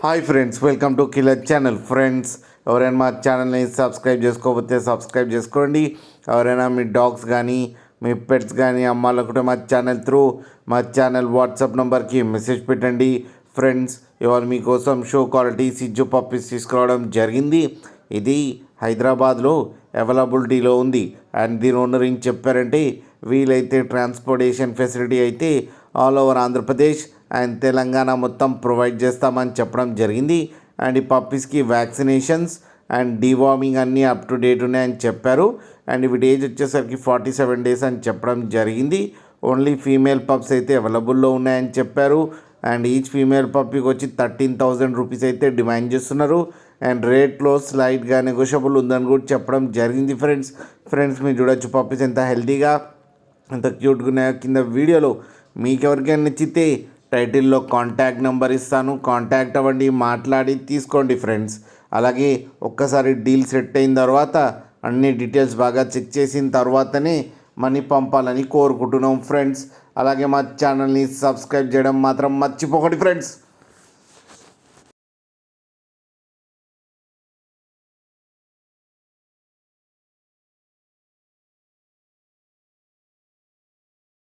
Hi friends, welcome to killer channel. Friends, ఎవరైనా మా ఛానల్ని సబ్స్క్రైబ్ చేసుకోకపోతే సబ్స్క్రైబ్ చేసుకోండి. ఎవరైనా మీ డాగ్స్ కానీ మీ పెట్స్ కానీ అమ్మాలనుకుంటే మా ఛానల్ వాట్సాప్ నెంబర్కి మెసేజ్ పెట్టండి. ఫ్రెండ్స్, ఇవాళ మీకోసం షో క్వాలిటీ సిజ్జు పప్పీస్ తీసుకురావడం జరిగింది. ఇది హైదరాబాద్లో అవైలబిలిటీలో ఉంది. అండ్ దీని ఓనర్ ఏం చెప్పారంటే, వీలైతే ట్రాన్స్పోర్టేషన్ ఫెసిలిటీ అయితే all over Andhra Pradesh and Telangana మొత్తం ప్రొవైడ్ చేస్తామని చెప్పడం జరిగింది. అండ్ ఈ పప్పీస్కి వ్యాక్సినేషన్స్ అండ్ డీవార్మింగ్ అన్నీ అప్ టు డేట్ ఉన్నాయని చెప్పారు. అండ్ వీటి ఏజ్ వచ్చేసరికి 47 days అని చెప్పడం జరిగింది. ఓన్లీ ఫీమేల్ పప్స్ అయితే అవైలబుల్లో ఉన్నాయని చెప్పారు. అండ్ ఈచ్ ఫీమేల్ పప్పీకి వచ్చి 13,000 రూపీస్ అయితే డిమాండ్ చేస్తున్నారు. అండ్ రేట్లో స్లైట్గా నెగోషియబుల్ ఉందని కూడా చెప్పడం జరిగింది. ఫ్రెండ్స్ మీరు చూడొచ్చు పప్పీస్ ఎంత హెల్తీగా ఎంత క్యూట్గా ఉన్నాయో. కింద వీడియోలో మీకు ఎవరికైనా నచ్చితే టైటిల్లో కాంటాక్ట్ నెంబర్ ఇస్తాను, కాంటాక్ట్ అవ్వండి, మాట్లాడి తీసుకోండి ఫ్రెండ్స్. అలాగే ఒక్కసారి డీల్ సెట్ అయిన తర్వాత అన్ని డీటెయిల్స్ బాగా చెక్ చేసిన తర్వాతనే మనీ పంపాలని కోరుకుంటున్నాం ఫ్రెండ్స్. అలాగే మా ఛానల్ని సబ్స్క్రైబ్ చేయడం మాత్రం మర్చిపోకండి ఫ్రెండ్స్.